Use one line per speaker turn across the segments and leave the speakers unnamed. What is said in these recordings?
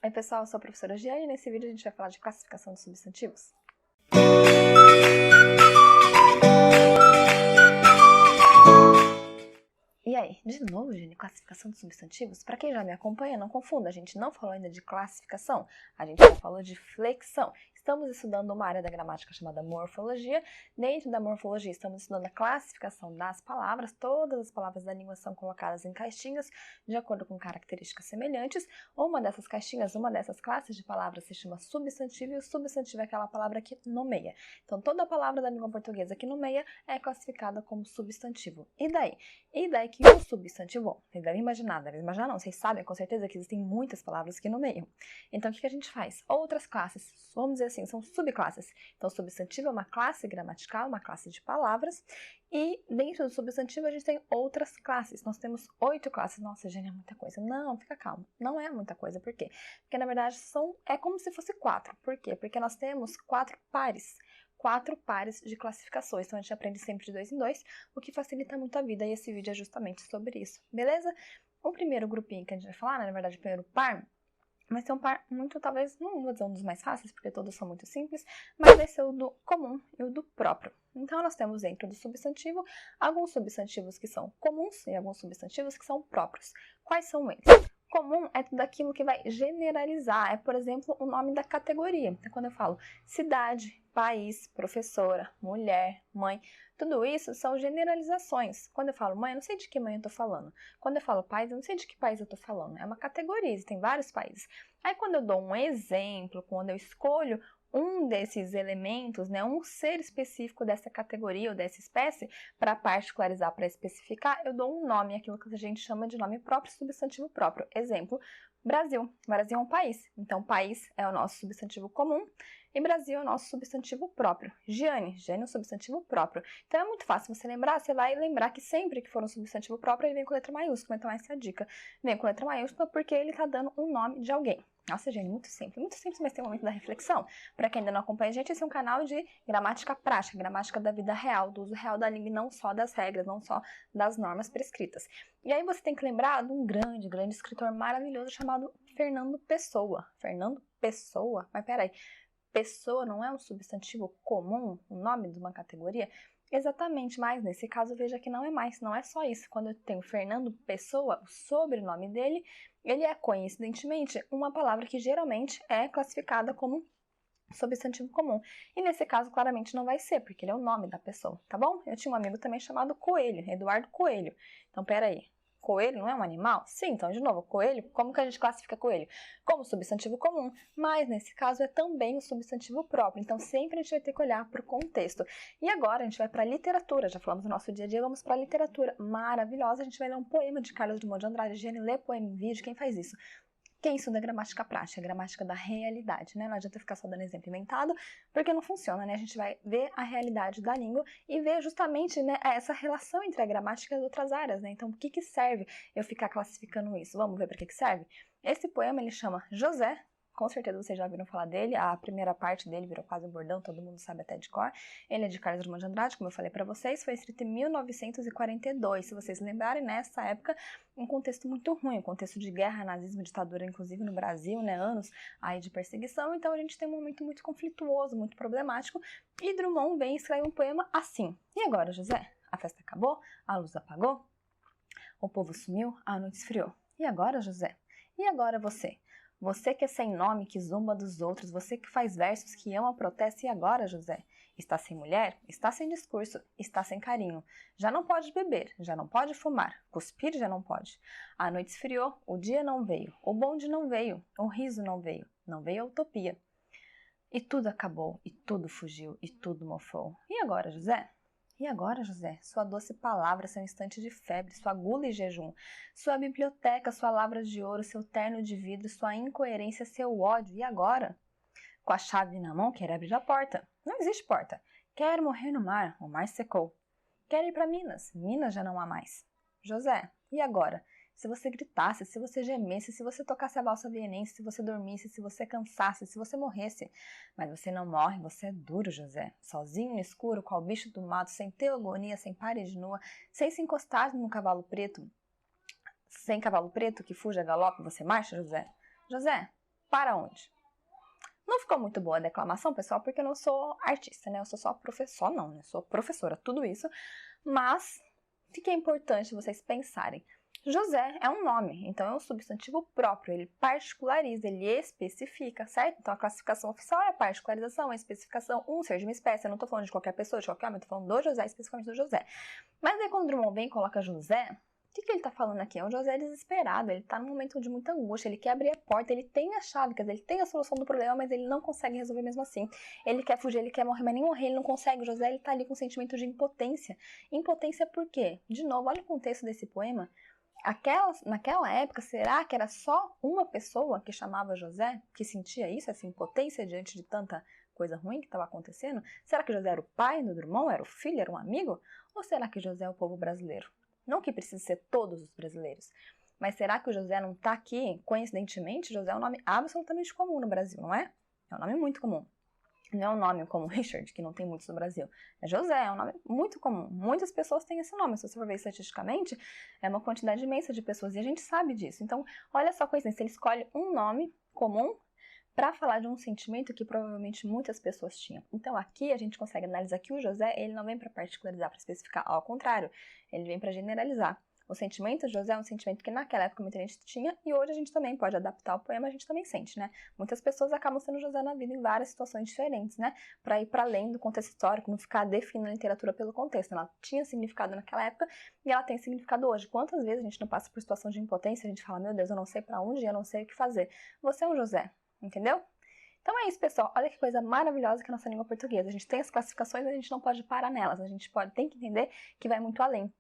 Oi pessoal, eu sou a professora Giane e nesse vídeo a gente vai falar de classificação de substantivos. E aí, de novo, Giane, classificação de substantivos? Para quem já me acompanha, não confunda, a gente não falou ainda de classificação, a gente já falou de flexão. Estamos estudando uma área da gramática chamada morfologia. Dentro da morfologia, estamos estudando a classificação das palavras. Todas as palavras da língua são colocadas em caixinhas de acordo com características semelhantes. Uma dessas caixinhas, uma dessas classes de palavras se chama substantivo, e o substantivo é aquela palavra que nomeia. Então, toda palavra da língua portuguesa que nomeia é classificada como substantivo. E daí? E daí que o substantivo, bom, vocês devem imaginar não, vocês sabem com certeza que existem muitas palavras que nomeiam. Então, o que a gente faz? Outras classes, vamos dizer assim, são subclasses. Então, substantivo é uma classe gramatical, uma classe de palavras, e dentro do substantivo a gente tem outras classes. Nós temos 8 classes. Nossa, gente, é muita coisa. Não, fica calma. Não é muita coisa. Por quê? Porque, na verdade, é como se fosse 4. Por quê? Porque nós temos 4 pares de classificações. Então, a gente aprende sempre de 2 em 2, o que facilita muito a vida, e esse vídeo é justamente sobre isso, beleza? O primeiro grupinho que a gente vai falar, na verdade, o primeiro par, vai ser um par muito, talvez, não vou dizer um dos mais fáceis, porque todos são muito simples, mas vai ser o do comum e o do próprio. Então, nós temos dentro do substantivo alguns substantivos que são comuns e alguns substantivos que são próprios. Quais são eles? Comum é tudo aquilo que vai generalizar, é, por exemplo, o nome da categoria. Então, quando eu falo cidade, país, professora, mulher, mãe, tudo isso são generalizações. Quando eu falo mãe, eu não sei de que mãe eu tô falando. Quando eu falo país, eu não sei de que país eu tô falando. É uma categoria, existem vários países. Aí, quando eu dou um exemplo, quando eu escolho um desses elementos, né, um ser específico dessa categoria ou dessa espécie, para particularizar, para especificar, eu dou um nome, aquilo que a gente chama de nome próprio, substantivo próprio. Exemplo, Brasil. Brasil é um país, então país é o nosso substantivo comum e Brasil é o nosso substantivo próprio. Giane é um substantivo próprio. Então é muito fácil você lembrar, você vai lembrar que sempre que for um substantivo próprio, ele vem com letra maiúscula, então essa é a dica. Vem com letra maiúscula porque ele está dando um nome de alguém. Nossa, gente, muito simples, mas tem um momento da reflexão. Para quem ainda não acompanha a gente, esse é um canal de gramática prática, gramática da vida real, do uso real da língua e não só das regras, não só das normas prescritas. E aí você tem que lembrar de um grande escritor maravilhoso chamado Fernando Pessoa. Fernando Pessoa? Mas peraí, Pessoa não é um substantivo comum, o nome de uma categoria? Exatamente, mas nesse caso veja que não é mais, não é só isso. Quando eu tenho Fernando Pessoa, o sobrenome dele, ele é coincidentemente uma palavra que geralmente é classificada como substantivo comum. E nesse caso, claramente não vai ser, porque ele é o nome da pessoa, tá bom? Eu tinha um amigo também chamado Coelho, Eduardo Coelho. Então, peraí. Coelho não é um animal? Sim, então, de novo, coelho, como que a gente classifica coelho? Como substantivo comum, mas nesse caso é também o substantivo próprio, então sempre a gente vai ter que olhar para o contexto. E agora a gente vai para a literatura, já falamos do nosso dia a dia, vamos para a literatura maravilhosa, a gente vai ler um poema de Carlos Drummond de Andrade. Giane, lê poema em vídeo, quem faz isso? Quem estuda gramática prática, gramática da realidade, né? Não adianta ficar só dando exemplo inventado, porque não funciona, né? A gente vai ver a realidade da língua e ver justamente, né, essa relação entre a gramática e as outras áreas, né? Então, o que serve eu ficar classificando isso? Vamos ver para que serve? Esse poema, ele chama José. Com certeza vocês já ouviram falar dele, a primeira parte dele virou quase um bordão, todo mundo sabe até de cor. Ele é de Carlos Drummond de Andrade, como eu falei para vocês, foi escrito em 1942. Se vocês lembrarem, nessa época, um contexto muito ruim, um contexto de guerra, nazismo, ditadura, inclusive no Brasil, né, anos aí de perseguição, então a gente tem um momento muito conflituoso, muito problemático, e Drummond vem e escreve um poema assim. E agora, José? A festa acabou? A luz apagou? O povo sumiu? A noite esfriou. E agora, José? E agora você? Você que é sem nome, que zomba dos outros, você que faz versos que ama, protesta, e agora, José? Está sem mulher? Está sem discurso? Está sem carinho? Já não pode beber, já não pode fumar, cuspir já não pode. A noite esfriou, o dia não veio, o bonde não veio, o riso não veio a utopia. E tudo acabou, e tudo fugiu, e tudo mofou. E agora, José? E agora, José? Sua doce palavra, seu instante de febre, sua gula e jejum, sua biblioteca, sua lavra de ouro, seu terno de vidro, sua incoerência, seu ódio. E agora? Com a chave na mão, quer abrir a porta. Não existe porta. Quer morrer no mar, o mar secou. Quer ir para Minas, Minas já não há mais. José, e agora? Se você gritasse, se você gemesse, se você tocasse a valsa vienense, se você dormisse, se você cansasse, se você morresse. Mas você não morre, você é duro, José. Sozinho no escuro, qual bicho do mato, sem teogonia, sem parede nua, sem se encostar no cavalo preto. Sem cavalo preto que fuja a galope, você marcha, José? José, para onde? Não ficou muito boa a declamação, pessoal, porque eu não sou artista, né? Eu sou só professor, não, né? Eu sou professora, tudo isso. Mas, o que é importante vocês pensarem? José é um nome, então é um substantivo próprio, ele particulariza, ele especifica, certo? Então a classificação oficial é a particularização, a especificação, um ser de uma espécie. Eu não estou falando de qualquer pessoa, de qualquer homem, eu estou falando do José, especificamente do José. Mas aí quando Drummond vem e coloca José, o que ele está falando aqui? É um José desesperado, ele está num momento de muita angústia, ele quer abrir a porta, ele tem a chave, quer dizer, ele tem a solução do problema, mas ele não consegue resolver mesmo assim. Ele quer fugir, ele quer morrer, mas nem morrer, ele não consegue. O José, ele está ali com um sentimento de impotência. Impotência por quê? De novo, olha o contexto desse poema. Naquela época, será que era só uma pessoa que chamava José, que sentia isso, essa impotência diante de tanta coisa ruim que estava acontecendo? Será que José era o pai do Drummond, era o filho, era um amigo? Ou será que José é o povo brasileiro? Não que precise ser todos os brasileiros, mas será que o José não está aqui, coincidentemente? José é um nome absolutamente comum no Brasil, não é? É um nome muito comum. Não é um nome como Richard, que não tem muitos no Brasil. É José, é um nome muito comum. Muitas pessoas têm esse nome. Se você for ver estatisticamente, é uma quantidade imensa de pessoas e a gente sabe disso. Então, olha só a coincidência. Ele escolhe um nome comum para falar de um sentimento que provavelmente muitas pessoas tinham. Então, aqui a gente consegue analisar que o José, ele não vem para particularizar, para especificar. Ao contrário, ele vem para generalizar. O sentimento de José é um sentimento que naquela época muita gente tinha e hoje a gente também pode adaptar o poema, a gente também sente, né? Muitas pessoas acabam sendo José na vida em várias situações diferentes, né? Para ir para além do contexto histórico, não ficar definindo a literatura pelo contexto. Ela tinha significado naquela época e ela tem significado hoje. Quantas vezes a gente não passa por situação de impotência, a gente fala, meu Deus, eu não sei para onde, eu não sei o que fazer. Você é um José, entendeu? Então é isso, pessoal. Olha que coisa maravilhosa que é a nossa língua portuguesa. A gente tem as classificações, a gente não pode parar nelas. A gente tem que entender que vai muito além.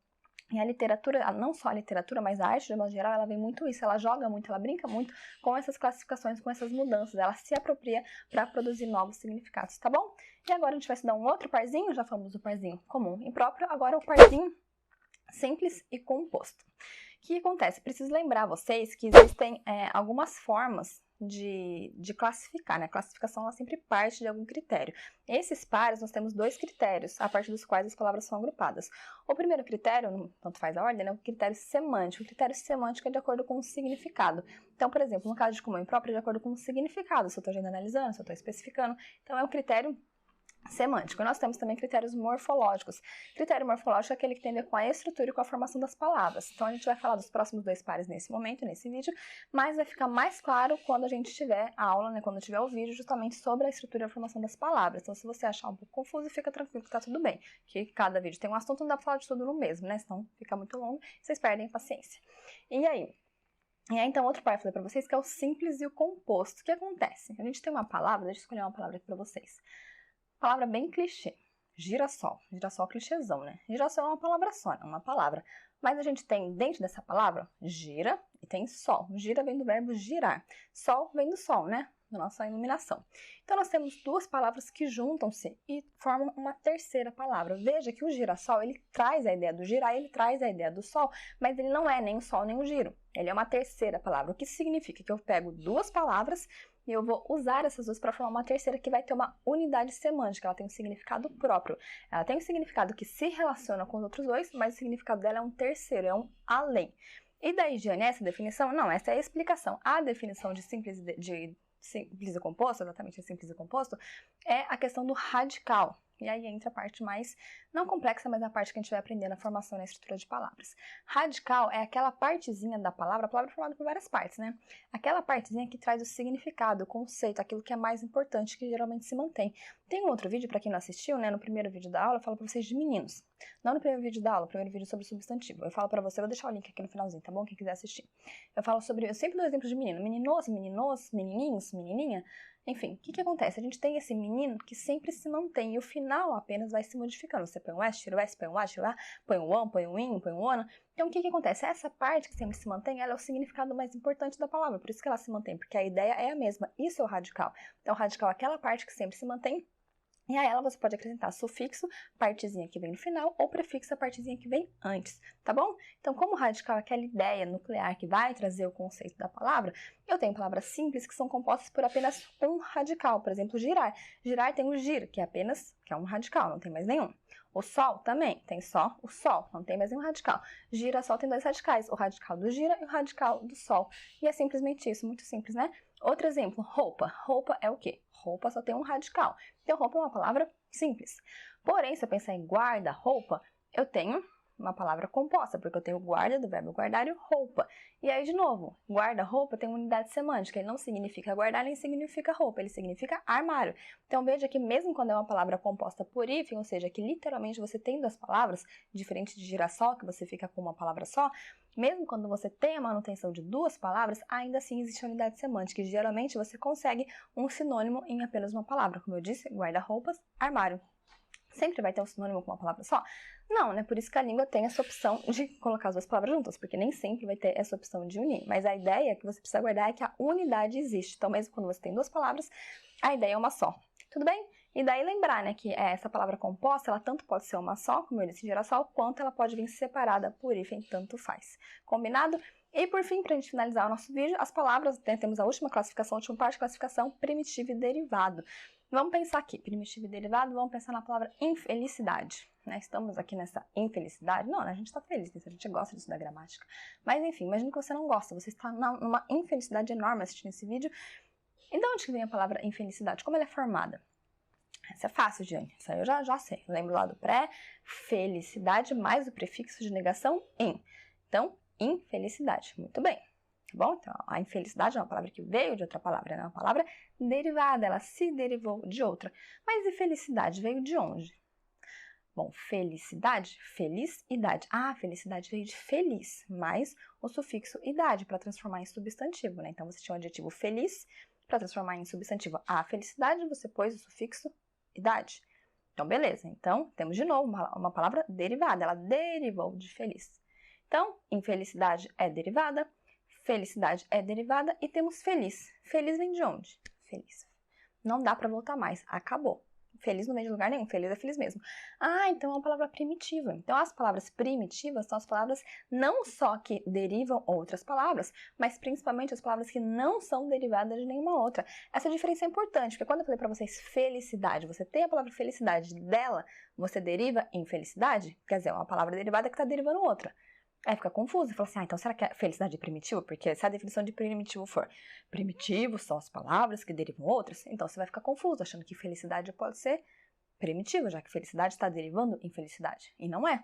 E a literatura, não só a literatura, mas a arte, de modo geral, ela vem muito isso, ela joga muito, ela brinca muito com essas classificações, com essas mudanças, ela se apropria para produzir novos significados, tá bom? E agora a gente vai estudar um outro parzinho, já falamos do parzinho comum e próprio, agora o parzinho simples e composto. O que acontece? Preciso lembrar vocês que existem algumas formas de classificar, né? A classificação ela sempre parte de algum critério. Esses pares, nós temos dois critérios, a partir dos quais as palavras são agrupadas. O primeiro critério, tanto faz a ordem, né? O critério semântico. O critério semântico é de acordo com o significado. Então, por exemplo, no caso de comum e próprio, é de acordo com o significado, se eu estou generalizando, se eu estou especificando. Então, é um critério semântico. E nós temos também critérios morfológicos. Critério morfológico é aquele que tem a ver com a estrutura e com a formação das palavras. Então, a gente vai falar dos próximos dois pares nesse momento, nesse vídeo, mas vai ficar mais claro quando a gente tiver a aula, né, quando tiver o vídeo, justamente sobre a estrutura e a formação das palavras. Então, se você achar um pouco confuso, fica tranquilo que tá tudo bem. Que cada vídeo tem um assunto, não dá pra falar de tudo no mesmo, né? Senão fica muito longo, vocês perdem a paciência. E aí, então, outro par eu falei pra vocês que é o simples e o composto. O que acontece? A gente tem uma palavra, deixa eu escolher uma palavra aqui pra vocês. Palavra bem clichê. Girassol. Girassol clichêzão, né? Girassol é uma palavra só, é uma palavra. Mas a gente tem dentro dessa palavra gira e tem sol. Gira vem do verbo girar. Sol vem do sol, né? Da nossa iluminação. Então, nós temos duas palavras que juntam-se e formam uma terceira palavra. Veja que o girassol, ele traz a ideia do girar, ele traz a ideia do sol, mas ele não é nem o sol nem o giro. Ele é uma terceira palavra, o que significa que eu pego duas palavras e eu vou usar essas duas para formar uma terceira que vai ter uma unidade semântica, ela tem um significado próprio. Ela tem um significado que se relaciona com os outros dois, mas o significado dela é um terceiro, é um além. E daí, Giane, essa definição? Não, essa é a explicação. A definição de simples e composto, exatamente simples e composto, é a questão do radical. E aí entra a parte mais, não complexa, mas a parte que a gente vai aprender na formação e na estrutura de palavras. Radical é aquela partezinha da palavra, a palavra é formada por várias partes, né? Aquela partezinha que traz o significado, o conceito, aquilo que é mais importante, que geralmente se mantém. Tem um outro vídeo, para quem não assistiu, né? No primeiro vídeo da aula, eu falo para vocês de meninos. Não no primeiro vídeo da aula, no primeiro vídeo sobre substantivo. Eu falo para você, vou deixar o link aqui no finalzinho, tá bom? Quem quiser assistir. Eu sempre dou exemplo de menino. Meninos, meninos, menininhos, menininha. Enfim, o que acontece? A gente tem esse menino que sempre se mantém e o final apenas vai se modificando. Você põe um S, tira o S, põe um A, tira o A, põe um on, põe um in, põe um ona. Então, o que acontece? Essa parte que sempre se mantém, ela é o significado mais importante da palavra. Por isso que ela se mantém, porque a ideia é a mesma. Isso é o radical. Então, o radical é aquela parte que sempre se mantém. E a ela você pode acrescentar sufixo, partezinha que vem no final, ou prefixo, a partezinha que vem antes, tá bom? Então, como radical é aquela ideia nuclear que vai trazer o conceito da palavra, eu tenho palavras simples que são compostas por apenas um radical. Por exemplo, girar. Girar tem o gir, que é um radical, não tem mais nenhum. O sol também tem só o sol, não tem mais nenhum radical. Girassol tem dois radicais, o radical do gira e o radical do sol. E é simplesmente isso, muito simples, né? Outro exemplo, roupa. Roupa é o quê? Roupa só tem um radical. Então, roupa é uma palavra simples. Porém, se eu pensar em guarda-roupa, eu tenho uma palavra composta, porque eu tenho guarda do verbo guardar e roupa. E aí, de novo, guarda-roupa tem uma unidade semântica. Ele não significa guardar, nem significa roupa. Ele significa armário. Então, veja que mesmo quando é uma palavra composta por hífen, ou seja, que literalmente você tem duas palavras, diferente de girassol, que você fica com uma palavra só, mesmo quando você tem a manutenção de duas palavras, ainda assim existe a unidade semântica. E geralmente você consegue um sinônimo em apenas uma palavra. Como eu disse, guarda-roupas, armário. Sempre vai ter um sinônimo com uma palavra só? Não, né? Por isso que a língua tem essa opção de colocar as duas palavras juntas, porque nem sempre vai ter essa opção de unir. Mas a ideia que você precisa guardar é que a unidade existe. Então, mesmo quando você tem duas palavras, a ideia é uma só. Tudo bem? E daí lembrar, né, que essa palavra composta, ela tanto pode ser uma só, como eu disse, girassol, quanto ela pode vir separada por hífen, tanto faz. Combinado? E por fim, para a gente finalizar o nosso vídeo, as palavras, né, temos a última classificação, a última parte de classificação, primitivo e derivado. Vamos pensar aqui, primitivo e derivado, vamos pensar na palavra infelicidade. Né? Estamos aqui nessa infelicidade? Não, né? A gente está feliz, a gente gosta disso da gramática. Mas enfim, imagine que você não gosta, você está numa infelicidade enorme assistindo esse vídeo. E de onde que vem a palavra infelicidade? Como ela é formada? Essa é fácil, Jane. Isso aí eu já sei. Lembro lá do pré, felicidade mais o prefixo de negação in. Então, infelicidade. Muito bem. Tá bom? Então, a infelicidade é uma palavra que veio de outra palavra, é uma palavra derivada, ela se derivou de outra. Mas e felicidade veio de onde? Bom, felicidade, feliz-idade. Ah, felicidade veio de feliz, mais o sufixo idade para transformar em substantivo, né? Então, você tinha o adjetivo feliz, para transformar em substantivo a felicidade, você pôs o sufixo idade. Então, beleza. Então, temos de novo uma palavra derivada, ela derivou de feliz. Então, infelicidade é derivada, felicidade é derivada e temos feliz. Feliz vem de onde? Feliz. Não dá para voltar mais, acabou. Feliz não vem de lugar nenhum, feliz é feliz mesmo. Ah, então é uma palavra primitiva. Então as palavras primitivas são as palavras não só que derivam outras palavras, mas principalmente as palavras que não são derivadas de nenhuma outra. Essa diferença é importante, porque quando eu falei para vocês felicidade, você tem a palavra felicidade dela, você deriva em felicidade, quer dizer, é uma palavra derivada que está derivando outra. Aí fica confuso, fala assim, então será que é felicidade é primitivo? Porque se a definição de primitivo for primitivo são as palavras que derivam outras, então você vai ficar confuso, achando que felicidade pode ser primitivo, já que felicidade está derivando em felicidade. E não é.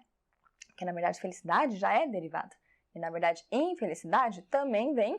Porque na verdade felicidade já é derivada. E na verdade infelicidade também vem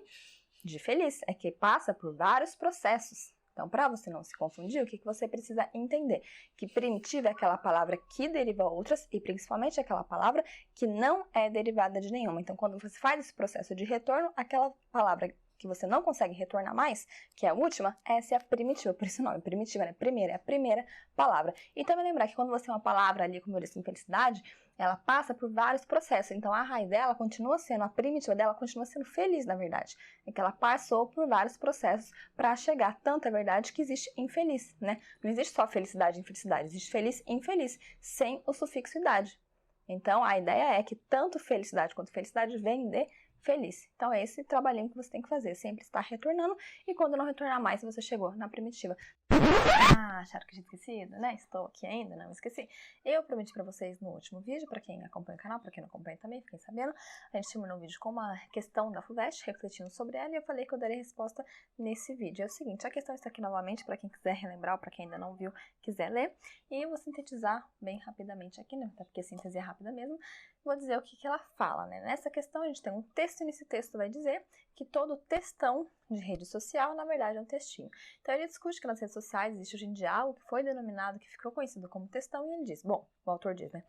de feliz, é que passa por vários processos. Então, para você não se confundir, o que você precisa entender? Que primitivo é aquela palavra que deriva outras e principalmente aquela palavra que não é derivada de nenhuma. Então, quando você faz esse processo de retorno, aquela palavra que você não consegue retornar mais, que é a última, essa é a primitiva, por isso o nome, primitiva, né? Primeira, é a primeira palavra. E também lembrar que quando você tem uma palavra ali, como eu disse, infelicidade, ela passa por vários processos, então a raiz dela continua sendo, a primitiva dela continua sendo feliz, na verdade. É que ela passou por vários processos para chegar, tanto é verdade que existe infeliz, né? Não existe só felicidade e infelicidade, existe feliz e infeliz, sem o sufixo idade. Então a ideia é que tanto felicidade quanto felicidade vem de feliz. Então é esse trabalhinho que você tem que fazer, sempre estar retornando e quando não retornar mais, você chegou na primitiva. Ah, acharam que tinha esquecido, né? Estou aqui ainda, não esqueci. Eu prometi pra vocês no último vídeo, pra quem acompanha o canal, pra quem não acompanha também, fiquem sabendo, a gente terminou o vídeo com uma questão da FUVEST, refletindo sobre ela, e eu falei que eu daria resposta nesse vídeo. É o seguinte, a questão está aqui novamente, pra quem quiser relembrar, ou pra quem ainda não viu, quiser ler, e eu vou sintetizar bem rapidamente aqui, né? Até porque a síntese é rápida mesmo. Vou dizer o que ela fala, né? Nessa questão, a gente tem um texto, e nesse texto vai dizer que todo textão de rede social, na verdade, é um textinho. Então, ele discute que nas redes sociais existe hoje em dia algo que foi denominado, que ficou conhecido como textão, e ele diz, bom, o autor diz, né?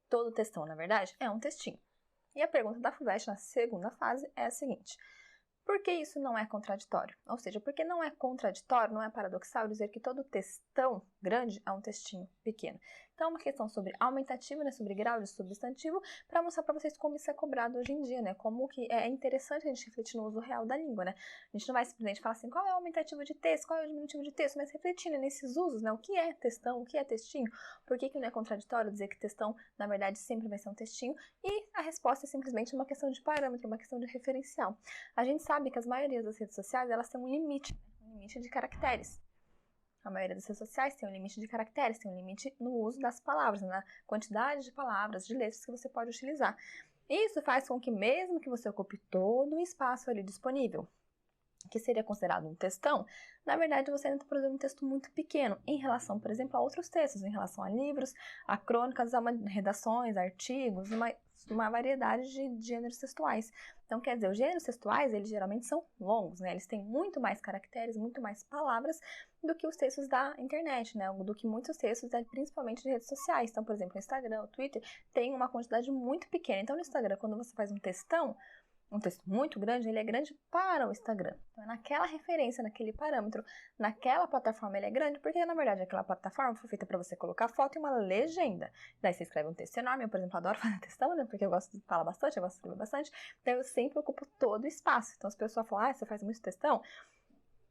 Todo textão, na verdade, é um textinho. E a pergunta da FUVEST na segunda fase é a seguinte: por que isso não é contraditório? Ou seja, porque não é contraditório, não é paradoxal dizer que todo textão grande é um textinho pequeno. Então, é uma questão sobre aumentativo, né, sobre grau de substantivo, para mostrar para vocês como isso é cobrado hoje em dia, né, como que é interessante a gente refletir no uso real da língua, né. A gente não vai simplesmente falar assim, qual é o aumentativo de texto, qual é o diminutivo de texto, mas refletindo nesses usos, né, o que é textão, o que é textinho, por que não é contraditório dizer que textão, na verdade, sempre vai ser um textinho, e a resposta é simplesmente uma questão de parâmetro, uma questão de referencial. A gente sabe que as maiorias das redes sociais, elas têm um limite de caracteres. A maioria das redes sociais tem um limite de caracteres, tem um limite no uso das palavras, na quantidade de palavras, de letras que você pode utilizar. Isso faz com que mesmo que você ocupe todo o espaço ali disponível, que seria considerado um textão, na verdade você ainda está produzindo um texto muito pequeno em relação, por exemplo, a outros textos, em relação a livros, a crônicas, a redações, artigos, uma variedade de gêneros textuais. Então, quer dizer, os gêneros textuais, eles geralmente são longos, né? Eles têm muito mais caracteres, muito mais palavras do que os textos da internet, né? Do que muitos textos, principalmente de redes sociais. Então, por exemplo, o Instagram, o Twitter, tem uma quantidade muito pequena. Então, no Instagram, quando você faz um textão, um texto muito grande, ele é grande para o Instagram. Então, é naquela referência, naquele parâmetro, naquela plataforma ele é grande, porque na verdade aquela plataforma foi feita para você colocar foto e uma legenda. Daí você escreve um texto enorme, eu, por exemplo, adoro fazer textão, né? Porque eu gosto de falar bastante, eu gosto de escrever bastante. Então eu sempre ocupo todo o espaço. Então as pessoas falam, você faz muito textão?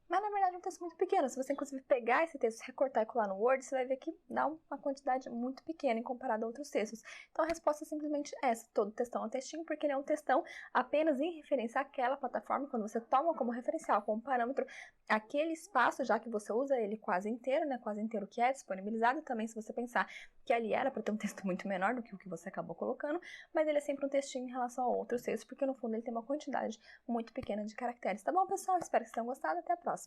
Mas na verdade é um texto muito pequeno. Se você inclusive pegar esse texto, recortar e colar no Word, você vai ver que dá uma quantidade muito pequena em comparado a outros textos. Então a resposta é simplesmente essa. Todo textão é um textinho, porque ele é um textão apenas em referência àquela plataforma, quando você toma como referencial, como parâmetro, aquele espaço, já que você usa ele quase inteiro, né? Quase inteiro que é disponibilizado. Também se você pensar que ali era para ter um texto muito menor do que o que você acabou colocando, mas ele é sempre um textinho em relação a outros textos, porque no fundo ele tem uma quantidade muito pequena de caracteres. Tá bom, pessoal? Espero que vocês tenham gostado. Até a próxima!